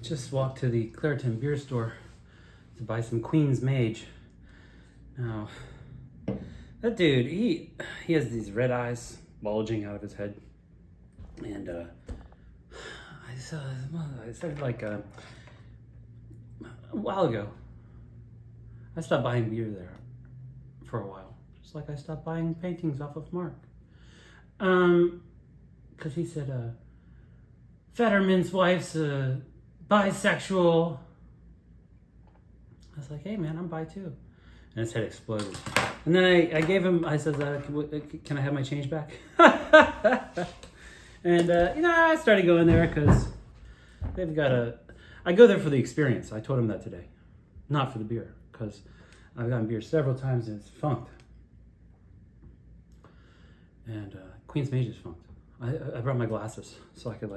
Just walked to the Clairton beer store to buy some Queen's Mage. Now, that dude, he has these red eyes bulging out of his head. And I started like a while ago. I stopped buying beer there for a while. Just like I stopped buying paintings off of Mark. Because he said, Fetterman's wife's bisexual. I was like, hey man, I'm bi too. And his head exploded. And then I gave him, I said, can I have my change back? And, I started going there because they've got I go there for the experience. I told him that today. Not for the beer, because I've gotten beer several times and it's funked. And Queen's Mage is funked. I brought my glasses so I could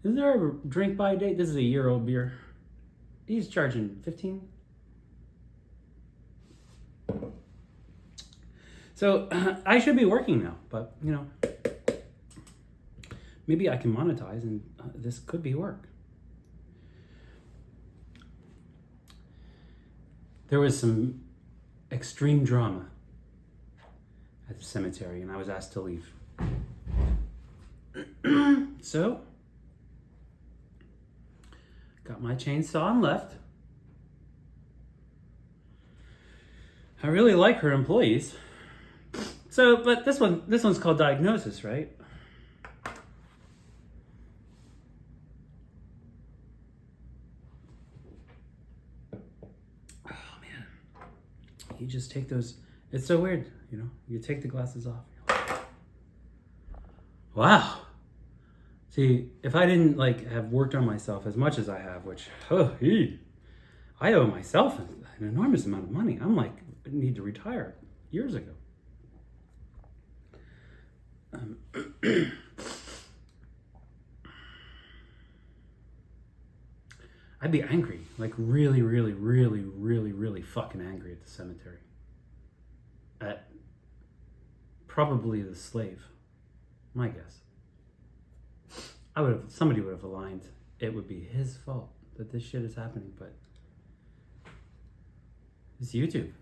is there a drink by date? This is a year-old beer. He's charging 15. So I should be working now, but maybe I can monetize and this could be work. There was some extreme drama at the cemetery and I was asked to leave. So, got my chainsaw and left. I really like her employees. So, but this one's called Diagnosis, right? Oh man. You just take those, it's so weird, you take the glasses off. Wow. See, if I didn't have worked on myself as much as I have, which I owe myself an enormous amount of money. I'm I need to retire years ago. I'd be angry, really, really, really, really, really fucking angry at the cemetery. At probably the slave, my guess. Somebody would have aligned. It would be his fault that this shit is happening, but it's YouTube.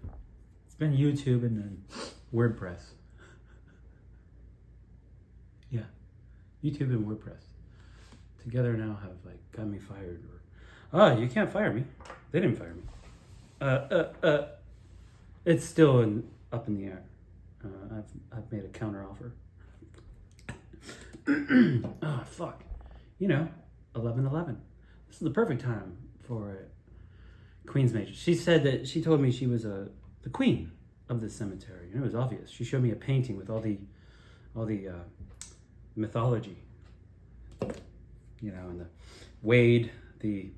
It's been YouTube and then WordPress. Yeah, YouTube and WordPress together now have got me fired. Or, you can't fire me. They didn't fire me. It's still up in the air. I've made a counter offer. Oh fuck, 11/11. This is the perfect time for Queen's Mage. She said that she told me she was the queen of this cemetery, and it was obvious. She showed me a painting with all the mythology, and the Wade, the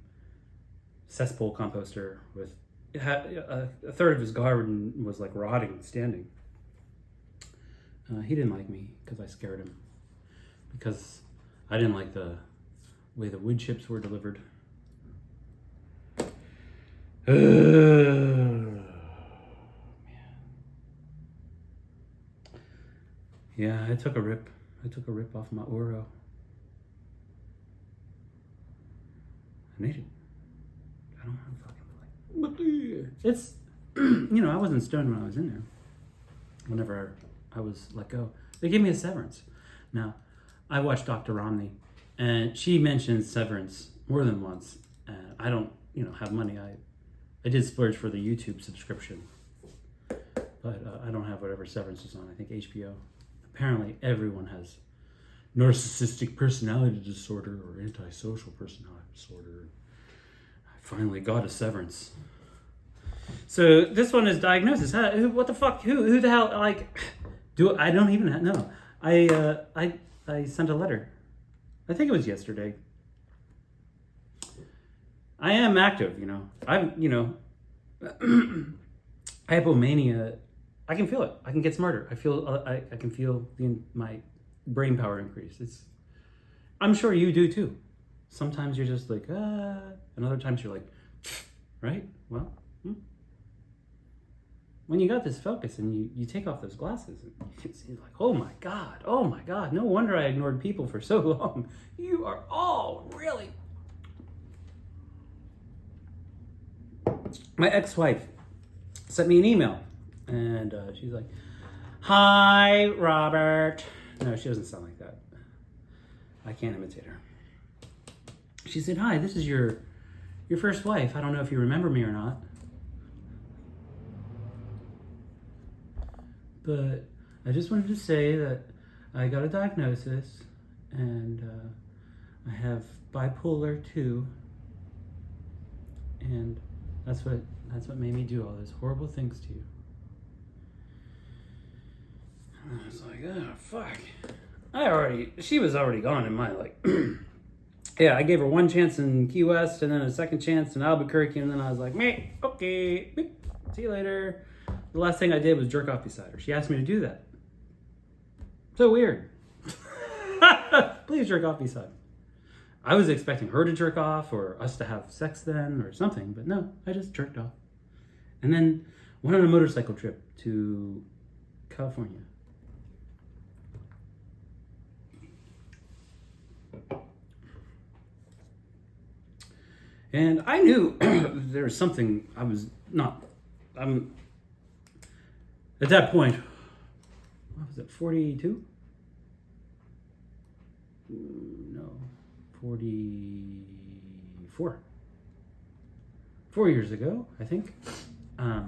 cesspool composter with a third of his garden was rotting, standing. He didn't like me because I scared him. Because I didn't like the way the wood chips were delivered. Man. Yeah, I took a rip. Off my Oro. I need it. I don't have fucking it's I wasn't stoned when I was in there. Whenever I was let go, they gave me a severance. Now, I watched Dr. Romney, and she mentioned severance more than once. I don't, have money. I did splurge for the YouTube subscription, but I don't have whatever severance is on. I think HBO. Apparently, everyone has narcissistic personality disorder or antisocial personality disorder. I finally got a severance. So this one is Diagnosis. What the fuck? Who the hell? I don't even know. I sent a letter. I think it was yesterday. I am active, hypomania. I can feel it. I can get smarter. I feel. I can feel my brain power increase. I'm sure you do too. Sometimes you're just and other times you're right? Well. when you got this focus and you take off those glasses and you can see like, oh my God, no wonder I ignored people for so long. You are all really... My ex-wife sent me an email and she's like, hi, Robert. No, she doesn't sound like that. I can't imitate her. She said, hi, this is your first wife. I don't know if you remember me or not. But I just wanted to say that I got a diagnosis and I have bipolar 2. And that's what made me do all those horrible things to you. And I was like, oh, fuck. She was already gone in my, like, yeah, I gave her one chance in Key West and then a second chance in Albuquerque, and then I was like, meh, okay, see you later. The last thing I did was jerk off beside her. She asked me to do that. So weird. Please jerk off beside me. I was expecting her to jerk off or us to have sex then or something, but no, I just jerked off. And then went on a motorcycle trip to California. And I knew there was something I was not, at that point, what was it, 42? No, 44. 4 years ago, I think. I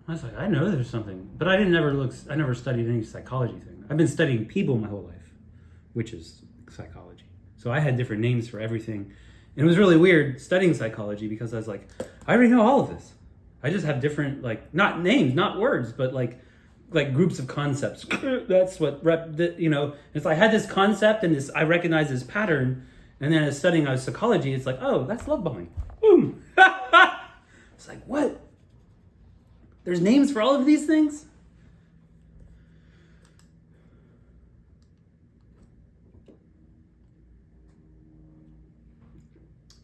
was like, I know there's something, but I never studied any psychology thing. I've been studying people my whole life, which is psychology. So I had different names for everything. And it was really weird studying psychology because I was like, I already know all of this. I just have different, like, not names, not words, but like groups of concepts. That's what, it's like I had this concept and this, I recognize this pattern. And then as studying psychology, it's like, oh, that's love bombing. Boom. It's like, what? There's names for all of these things?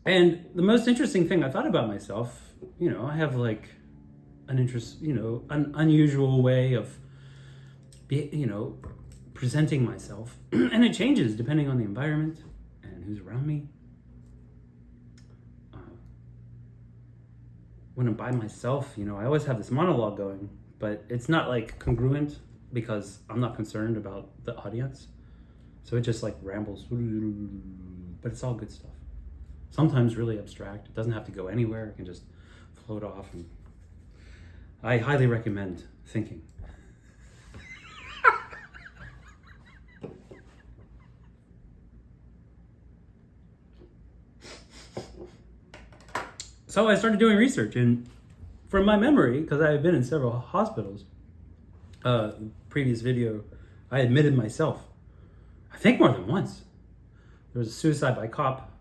And the most interesting thing I thought about myself, I have like an interest, an unusual way of, presenting myself. And it changes depending on the environment and who's around me. When I'm by myself, I always have this monologue going, but it's not like congruent because I'm not concerned about the audience. So it just like rambles, but it's all good stuff. Sometimes really abstract. It doesn't have to go anywhere. It can just float off. And I highly recommend thinking. So I started doing research, and from my memory, because I had been in several hospitals, previous video, I admitted myself, I think more than once. There was a suicide by cop.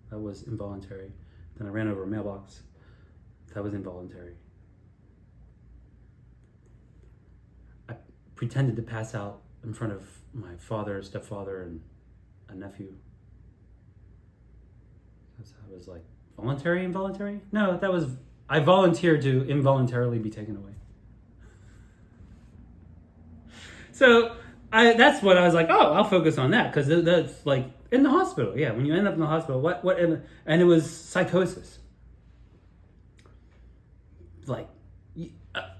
That was involuntary. Then I ran over a mailbox. That was involuntary. I pretended to pass out in front of my father, stepfather, and a nephew. That was like voluntary, involuntary? No, I volunteered to involuntarily be taken away. So that's what I was like, oh, I'll focus on that, because that's like in the hospital. Yeah, when you end up in the hospital, and it was psychosis. Like,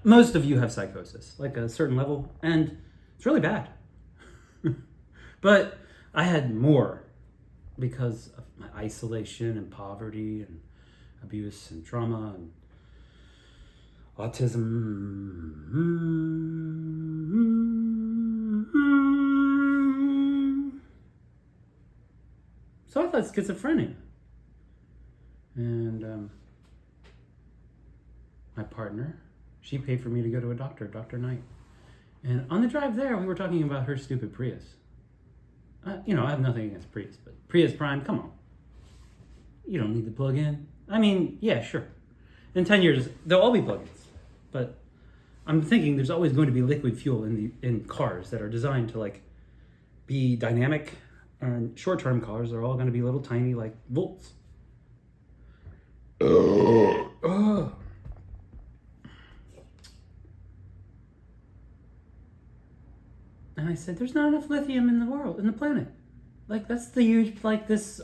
most of you have psychosis, like a certain level, and it's really bad. But I had more because of my isolation and poverty and abuse and trauma and autism. So I thought schizophrenia. And my partner, she paid for me to go to a doctor, Dr. Knight. And on the drive there, we were talking about her stupid Prius. I have nothing against Prius, but Prius Prime, come on. You don't need to plug in. I mean, yeah, sure. In 10 years, they'll all be plug-ins. But I'm thinking there's always going to be liquid fuel in cars that are designed to like be dynamic. And short-term cars are all going to be little tiny like Volts. I said, there's not enough lithium in the world, in the planet. Like, that's the huge, like, this,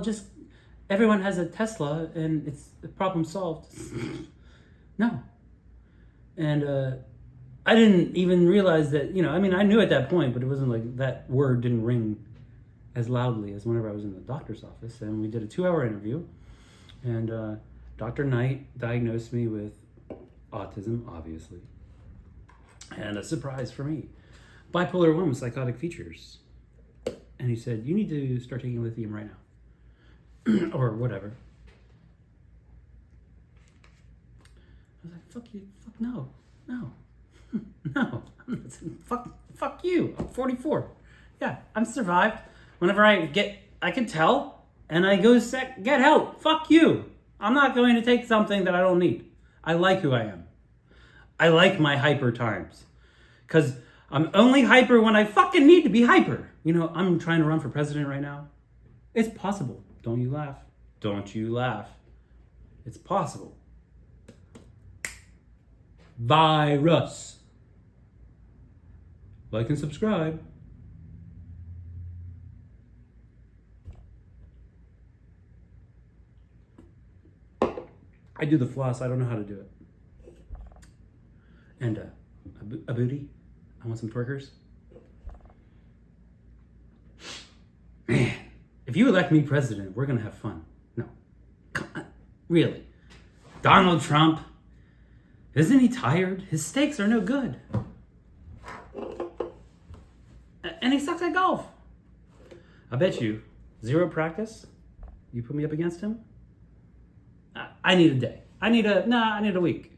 just, everyone has a Tesla and it's the problem solved. No. And I didn't even realize that, I mean, I knew at that point, but it wasn't like that word didn't ring as loudly as whenever I was in the doctor's office. And we did a 2-hour interview. And Dr. Knight diagnosed me with autism, obviously. And a surprise for me, bipolar 1 with psychotic features. And he said, you need to start taking lithium right now. Or whatever. I was like, fuck you, fuck no, no, fuck you, I'm 44. Yeah, I'm survived. Whenever I can tell, and I go get help, fuck you. I'm not going to take something that I don't need. I like who I am. I like my hyper times. Because I'm only hyper when I fucking need to be hyper. I'm trying to run for president right now. It's possible. Don't you laugh. Don't you laugh. It's possible. Virus. Like and subscribe. I do the floss. I don't know how to do it. And a booty. I want some twerkers. Man, if you elect me president, we're going to have fun. No. Come on. Really. Donald Trump. Isn't he tired? His steaks are no good. And he sucks at golf. I bet you, 0 practice, you put me up against him? I need a day. I need a week.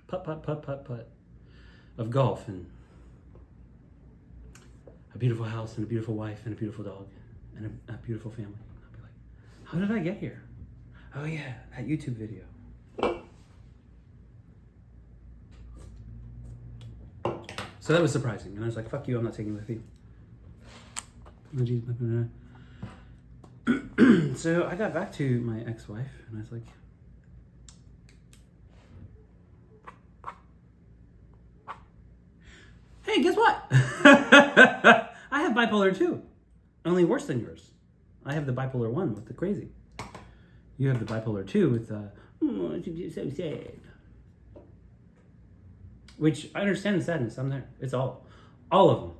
Putt, of golf and a beautiful house and a beautiful wife and a beautiful dog and a beautiful family. I'll be like, how did I get here? Oh yeah, that YouTube video. So that was surprising. And I was like, fuck you, I'm not taking lithium. So I got back to my ex-wife and I was like, hey, guess what? I have bipolar 2, only worse than yours. I have the bipolar 1 with the crazy. You have the bipolar 2 with the, so sad. Which, I understand the sadness, I'm there. It's all of them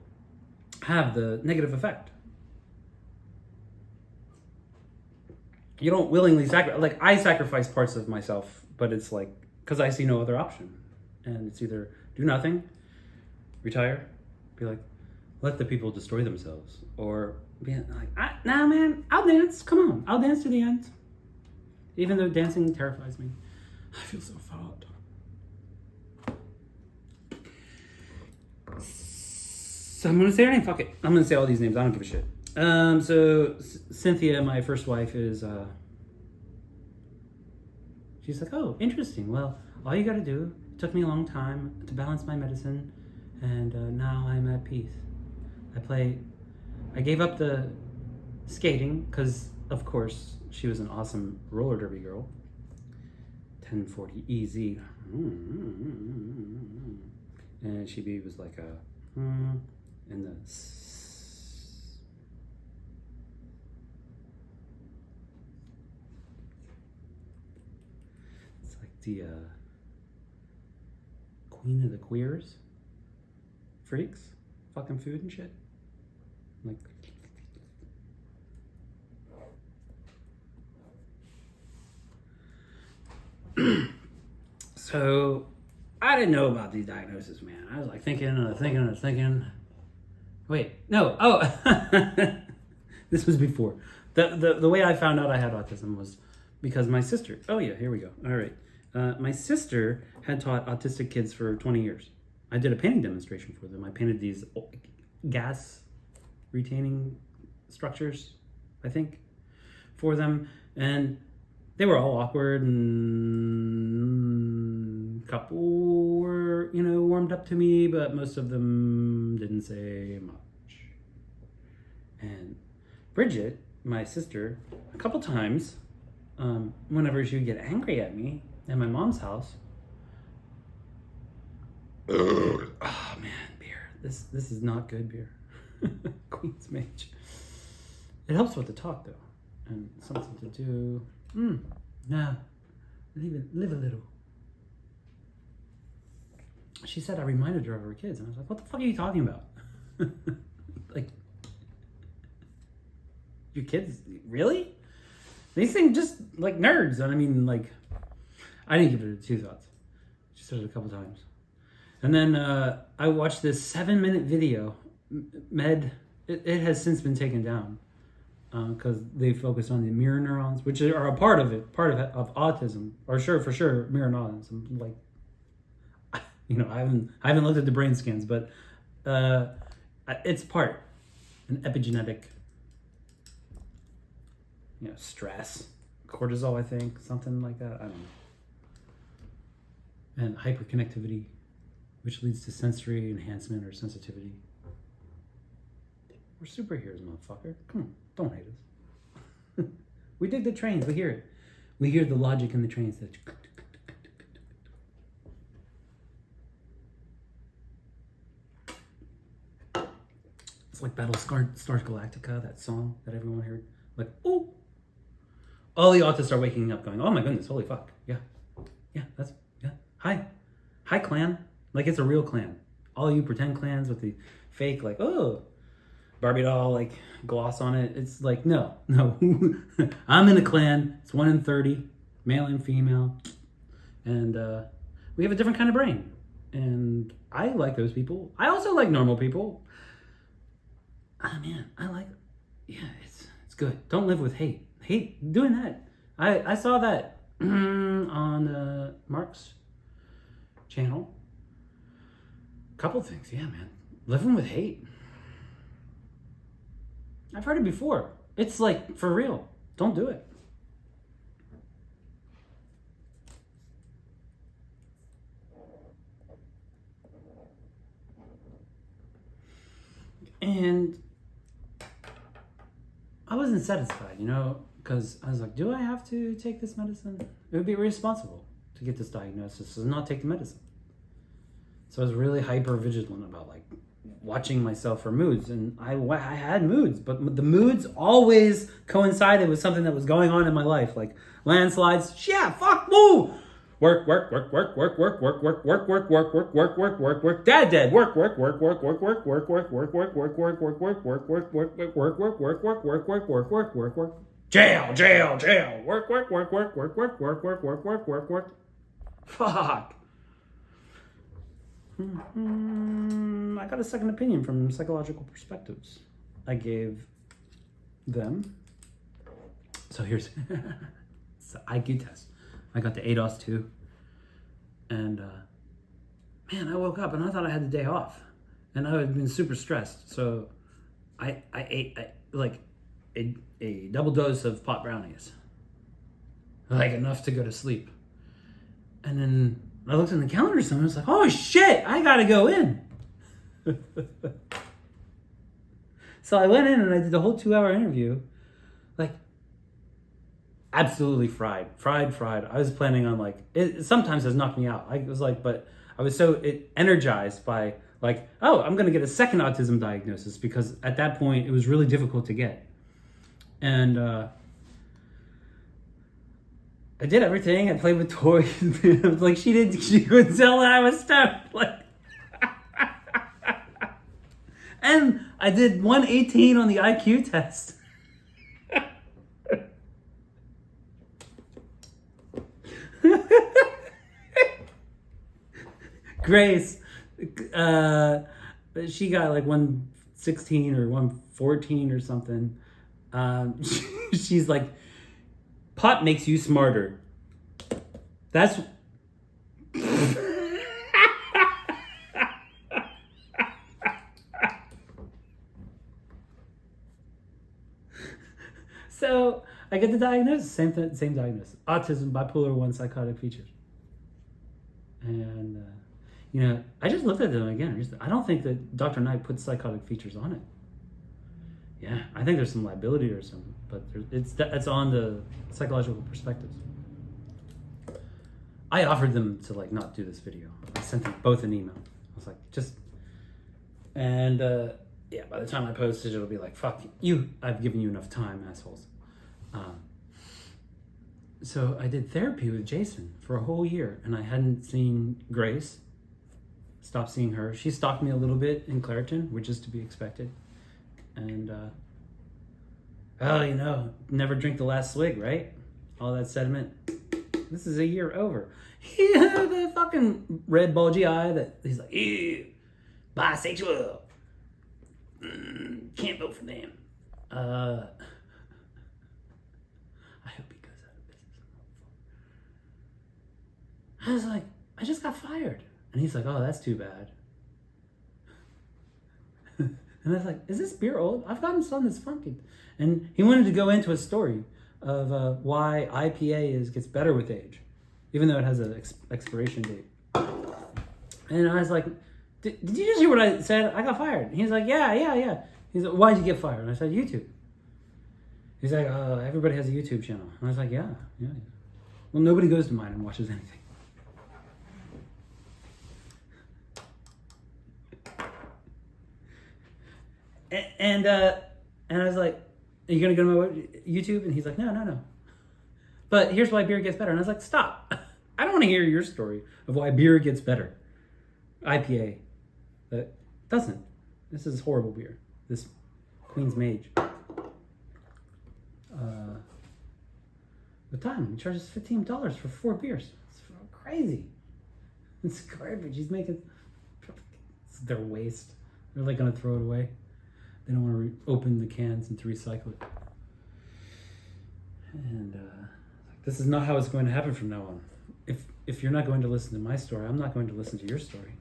have the negative effect. You don't willingly sacrifice, like I sacrifice parts of myself, but it's like, because I see no other option. And it's either do nothing, retire, be like, let the people destroy themselves. Or be like, nah man, I'll dance, come on, I'll dance to the end. Even though dancing terrifies me. I feel so fat. So I'm gonna say her name, fuck it. I'm gonna say all these names, I don't give a shit. So Cynthia, my first wife, is, she's like, oh, interesting. Well, all you gotta do, it took me a long time to balance my medicine, and now I'm at peace. I gave up the skating, because, of course, she was an awesome roller derby girl. 1040 easy. And she was like a, in the, it's like the queen of the queers. Freaks. Fucking food and shit. Like, so I didn't know about these diagnoses, man. I was like thinking. Wait, no. Oh, this was before. The way I found out I had autism was because my sister. Oh yeah, here we go. All right, my sister had taught autistic kids for 20 years. I did a painting demonstration for them. I painted these gas retaining structures, I think, for them, and they were all awkward, and a couple were, warmed up to me, but most of them didn't say much. And Bridget, my sister, a couple times, whenever she would get angry at me at my mom's house, oh man, beer. This is not good beer. Queen's Mage. It helps with the talk though, and something to do. Nah, live a little. She said I reminded her of her kids, and I was like, "What the fuck are you talking about?" Like, your kids, really? They seem just like nerds. And I mean, like, I didn't give it 2 thoughts. She said it a couple times. And then I watched this 7-minute video. It has since been taken down because they focus on the mirror neurons, which are a part of autism, or for sure mirror neurons. I'm like, I haven't looked at the brain scans, but it's part an epigenetic. Stress, cortisol, I think, something like that. I don't know. And hyperconnectivity, which leads to sensory enhancement or sensitivity. We're superheroes, motherfucker. Come on, don't hate us. We dig the trains. We hear it. We hear the logic in the trains. That it's like Battlestar Galactica, that song that everyone heard. Like, ooh. All the autists are waking up going, oh my goodness, holy fuck. Yeah, Hi clan. Like, it's a real clan. All you pretend clans with the fake, like, oh, Barbie doll, like, gloss on it. It's like, no. I'm in a clan. It's 1 in 30, male and female. And we have a different kind of brain. And I like those people. I also like normal people. Ah, man, it's good. Don't live with hate. Doing that. I saw that on Mark's channel. Couple things, yeah, man. Living with hate. I've heard it before. It's like, for real. Don't do it. And I wasn't satisfied, because I was like, do I have to take this medicine? It would be irresponsible to get this diagnosis and not take the medicine. So I was really hyper vigilant about like watching myself for moods, and I had moods, but the moods always coincided with something that was going on in my life, like landslides. Yeah, fuck, woo. Work. Dad dead. Work. Jail. Work. Fuck. I got a second opinion from Psychological Perspectives. I gave them. So here's it's the IQ test. I got the ADOS 2. And man, I woke up and I thought I had the day off. And I had been super stressed. So I ate like a double dose of pot brownies. Like enough to go to sleep. And then I looked in the calendar and I was like, oh shit, I gotta go in. So I went in and I did the whole 2-hour interview. Like, absolutely fried. I was planning on like, it sometimes has knocked me out. I was like, but I was so energized by like, oh, I'm gonna get a second autism diagnosis, because at that point it was really difficult to get. And I did everything. I played with toys. Like she couldn't tell that I was stoned. Like, and I did 118 on the IQ test. Grace, she got like 116 or 114 or something. She's like, pot makes you smarter. That's so I get the diagnosis, same diagnosis: autism, bipolar 1, psychotic features. And I just looked at them again. I don't think that Dr. Knight put psychotic features on it. Yeah, I think there's some liability or something, but it's on the Psychological Perspectives. I offered them to like not do this video. I sent them both an email. I was like, just And yeah, by the time I post it, it'll be like, fuck you, I've given you enough time, assholes. So I did therapy with Jason for a whole year, and I hadn't seen Grace. Stopped seeing her. She stalked me a little bit in Clariton, which is to be expected. And, never drink the last swig, right? All that sediment. This is a year over. Yeah, the fucking red bulgy eye that he's like, ew, bisexual. Can't vote for them. I hope he goes out of business. I was like, I just got fired. And he's like, oh, that's too bad. And I was like, is this beer old? I've gotten some that's funky. And he wanted to go into a story of why IPA gets better with age, even though it has an expiration date. And I was like, did you just hear what I said? I got fired. And he's like, yeah. He's like, why'd you get fired? And I said, YouTube. He's like, everybody has a YouTube channel. And I was like, yeah. Well, nobody goes to mine and watches anything. And I was like, are you going to go to my YouTube? And he's like, no. But here's why beer gets better. And I was like, stop. I don't want to hear your story of why beer gets better. IPA. That doesn't. This is horrible beer. This Queen's Mage. The time, he charges $15 for 4 beers. It's crazy. It's garbage. He's making... It's their waste. They're like going to throw it away. They don't want to open the cans and to recycle it. And this is not how it's going to happen from now on. If you're not going to listen to my story, I'm not going to listen to your story.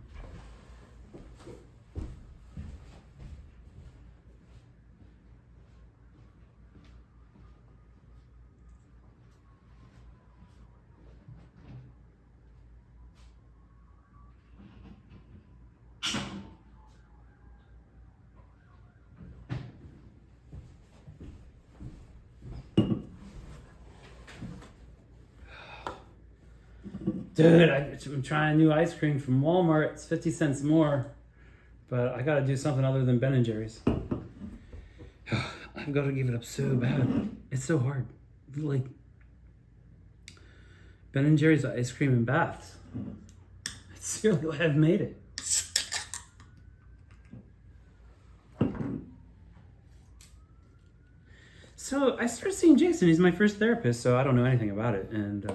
Dude, I'm trying new ice cream from Walmart. It's 50 cents more. But I gotta do something other than Ben & Jerry's. I've got to give it up so bad. It's so hard. Like, Ben & Jerry's ice cream and baths. It's really why I've made it. So I started seeing Jason. He's my first therapist, so I don't know anything about it. And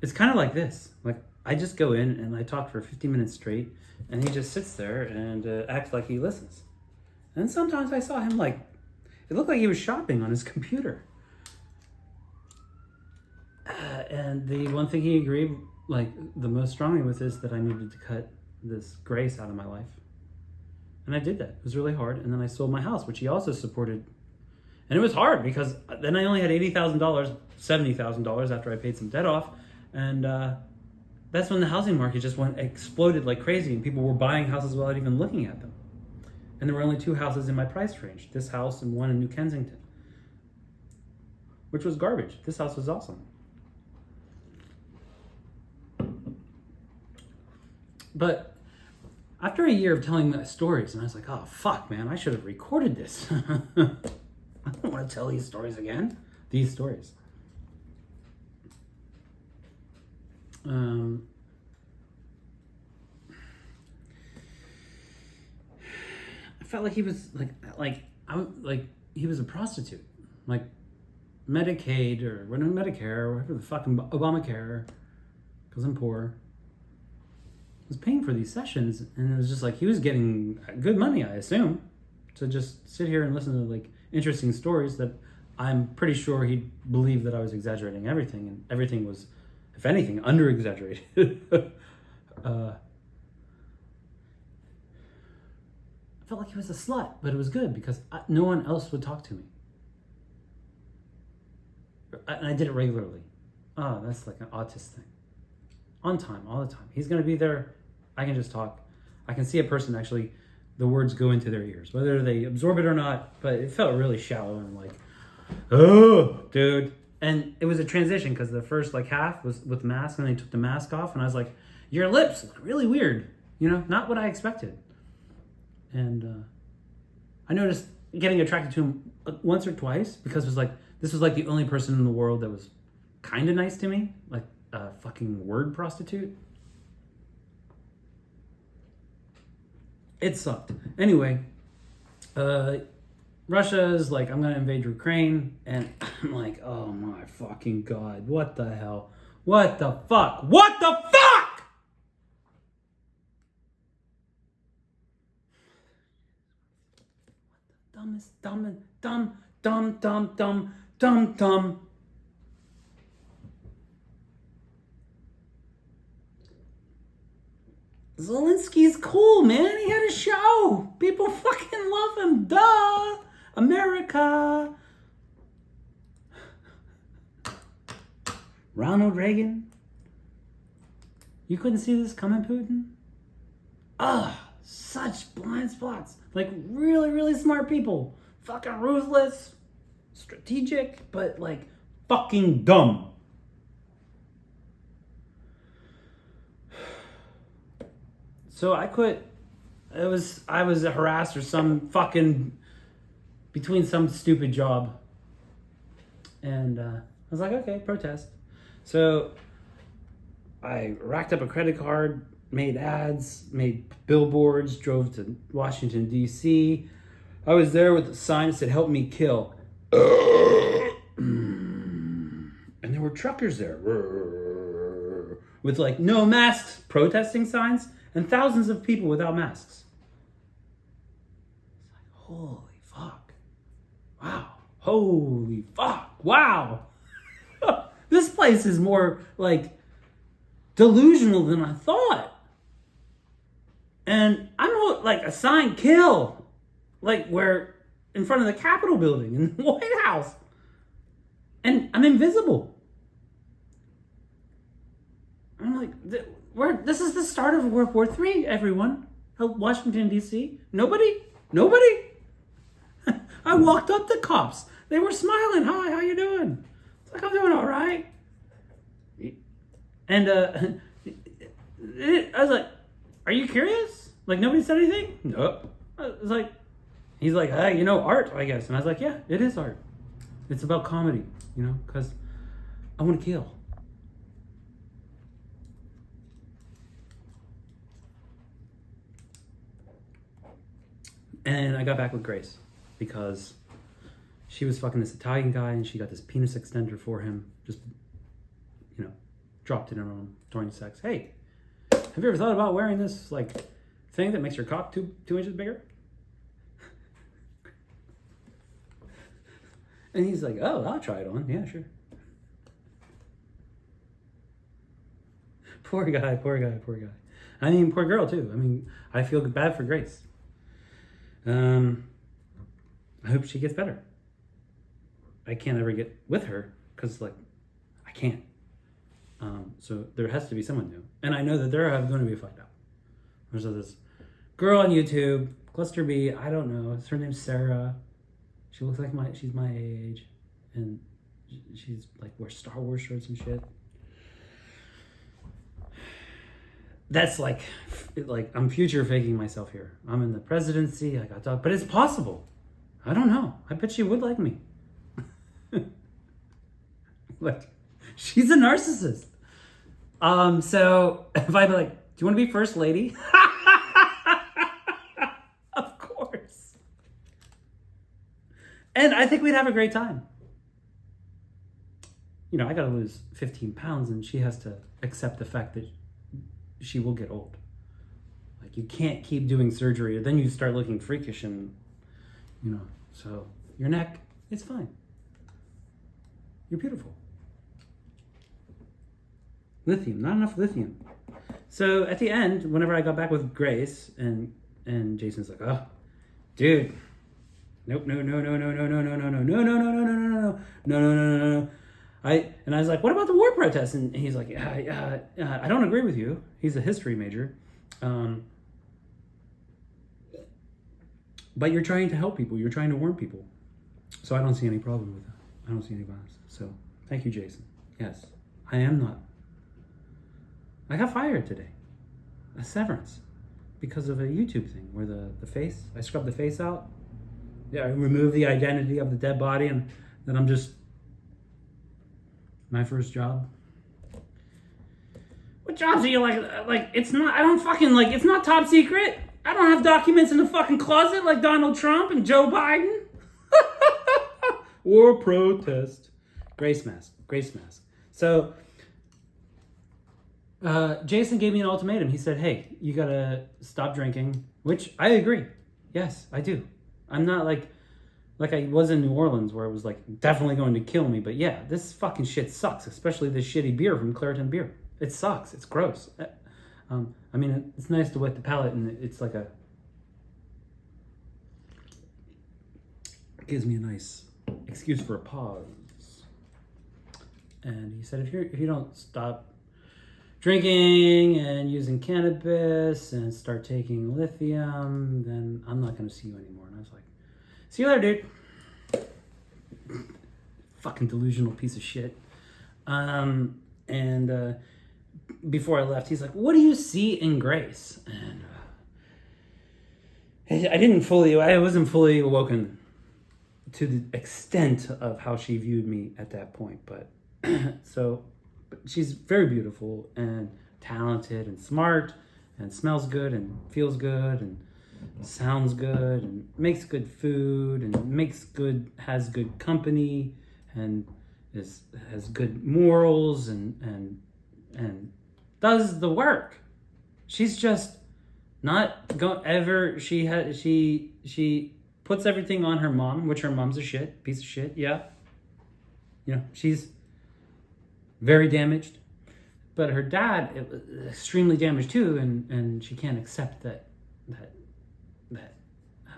it's kind of like this. Like, I just go in and I talk for 15 minutes straight, and he just sits there and acts like he listens. And sometimes I saw him, like, it looked like he was shopping on his computer. And the one thing he agreed, like, the most strongly with is that I needed to cut this Grace out of my life. And I did that. It was really hard. And then I sold my house, which he also supported. And it was hard because then I only had $80,000, $70,000 after I paid some debt off. And that's when the housing market just exploded like crazy, and people were buying houses without even looking at them. And there were only 2 houses in my price range, this house and one in New Kensington, which was garbage. This house was awesome. But after a year of telling my stories, and I was like, oh, fuck, man, I should have recorded this. I don't want to tell these stories again. These stories. I felt like he was he was a prostitute, like Medicaid or Medicare or whatever the fucking Obamacare, because I'm poor. Was paying for these sessions, and it was just like he was getting good money, I assume, to just sit here and listen to like interesting stories that I'm pretty sure he believed that I was exaggerating everything, and everything was, if anything, under exaggerated. I felt like he was a slut, but it was good because no one else would talk to me. And I did it regularly. Oh, that's like an autist thing. On time, all the time. He's going to be there. I can just talk. I can see a person actually, the words go into their ears, whether they absorb it or not, but it felt really shallow and like, oh, dude. And it was a transition because the first like half was with the mask, and they took the mask off, and I was like, your lips look really weird. You know, not what I expected. and I noticed getting attracted to him once or twice because this was like the only person in the world that was kind of nice to me, like a fucking word prostitute. It sucked. Anyway, Russia is like, I'm gonna invade Ukraine, and I'm like, oh my fucking god, what the hell? What the fuck? What the fuck? Dumbest, dumb. Zelensky's cool, man. He had a show. People fucking love him. Duh. America. Ronald Reagan. You couldn't see this coming, Putin? Such blind spots. Like, really, really smart people. Fucking ruthless. Strategic, but like fucking dumb. So I quit. I was harassed or some fucking between some stupid job, and I was like, okay, protest. So I racked up a credit card, made ads, made billboards, drove to Washington D.C. I was there with a sign that said "Help me kill," and there were truckers there with like no masks protesting signs. And thousands of people without masks. It's like, holy fuck. Wow. Holy fuck. Wow. This place is more like delusional than I thought. And I'm like a sign kill. Like where in front of the Capitol building in the White House. And I'm invisible. I'm like, this is the start of World War III, everyone. Washington, D.C. Nobody? I walked up to cops. They were smiling. Hi, how you doing? It's like, I'm doing all right. And I was like, are you curious? Like, nobody said anything? Nope. I was like, he's like, hey, you know, art, I guess. And I was like, yeah, it is art. It's about comedy, you know, because I want to kill. And I got back with Grace because she was fucking this Italian guy and she got this penis extender for him. Just, you know, dropped it in on him during sex. Hey, have you ever thought about wearing this, like, thing that makes your cock 2 inches bigger? And he's like, oh, I'll try it on. Yeah, sure. Poor guy. I mean, poor girl, too. I mean, I feel bad for Grace. I hope she gets better. I can't ever get with her because, like, I can't. So there has to be someone new. And I know that there are going to be fucked up. There's this girl on YouTube, Cluster B, I don't know. Her name's Sarah. She looks like she's my age. And she's, like, wears Star Wars shirts and shit. That's like I'm future faking myself here. I'm in the presidency. I got dog, but it's possible. I don't know. I bet she would like me. Like, she's a narcissist. So if I'd be like, do you want to be first lady? Of course. And I think we'd have a great time. You know, I got to lose 15 pounds, and she has to accept the fact that she will get old. Like, you can't keep doing surgery, or then you start looking freakish, and, you know, so your neck, it's fine. You're beautiful. Lithium, not enough lithium. So at the end, whenever I got back with Grace, and Jason's like, oh, dude, nope, no. I was like, what about the war protests? And he's like, I don't agree with you. He's a history major. But you're trying to help people. You're trying to warn people. So I don't see any problem with that. I don't see any violence. So thank you, Jason. Yes, I am not. I got fired today. A severance. because of a YouTube thing where the face, I scrub the face out. Yeah, I remove the identity of the dead body, and then I'm just my first job. What jobs are you like? Like, it's not, I don't fucking, like, it's not top secret. I don't have documents in the fucking closet like Donald Trump and Joe Biden. War protest. Grace mask. So, Jason gave me an ultimatum. He said, hey, you gotta stop drinking, which I agree. Yes, I do. I'm not like I was in New Orleans where it was like definitely going to kill me. But yeah, this fucking shit sucks, especially this shitty beer from Clairton Beer. It sucks. It's gross. I mean, it's nice to wet the palate, and it's like it gives me a nice excuse for a pause. And he said, if you don't stop drinking and using cannabis and start taking lithium, then I'm not going to see you anymore. And I was like, see you later, dude. Fucking delusional piece of shit. Before I left, he's like, what do you see in Grace? And I wasn't fully awoken to the extent of how she viewed me at that point. But but she's very beautiful and talented and smart and smells good and feels good and sounds good and makes good food and has good company and has good morals and does the work. She's just not she puts everything on her mom, which her mom's piece of shit, yeah. You know, she's very damaged. But her dad is extremely damaged too, and she can't accept that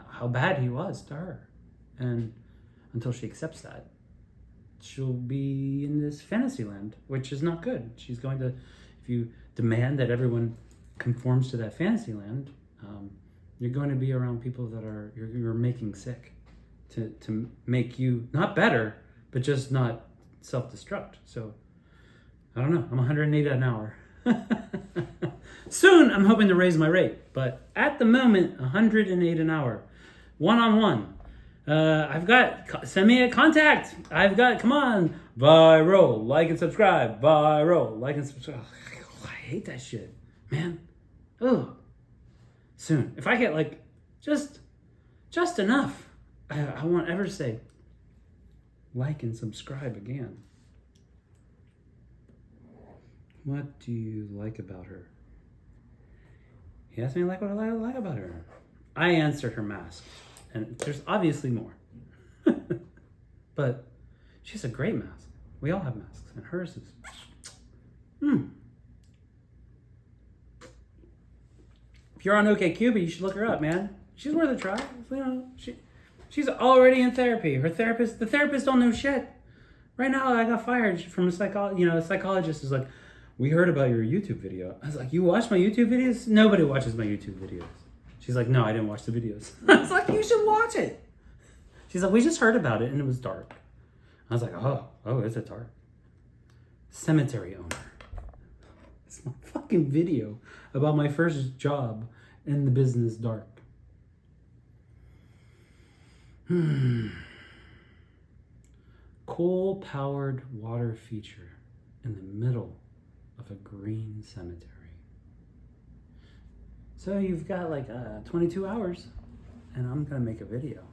how bad he was to her. And until she accepts that, she'll be in this fantasy land, which is not good. She's going to, if you demand that everyone conforms to that fantasy land, you're going to be around people that you're making sick to make you not better, but just not self-destruct. So I don't know. I'm 108 an hour. Soon I'm hoping to raise my rate, but at the moment 108 an hour, one-on-one. I've got, send me a contact. Come on, viral, like and subscribe, viral, like and subscribe. I hate that shit, man. Oh, soon. If I get like, just enough, I won't ever say like and subscribe again. What do you like about her? He asked me like what I like about her. I answered her mask. And there's obviously more. But she has a great mask. We all have masks. And hers is... If you're on OkCupid, you should look her up, man. She's worth a try. You know, she's already in therapy. The therapist don't know shit. Right now, I got fired from a psychologist is like, we heard about your YouTube video. I was like, you watch my YouTube videos? Nobody watches my YouTube videos. She's like, no, I didn't watch the videos. I was like, you should watch it. She's like, we just heard about it and it was dark. I was like, oh, is it dark? Cemetery owner. It's my fucking video about my first job in the business dark. Coal-powered water feature in the middle of a green cemetery. So you've got like 22 hours and I'm gonna make a video.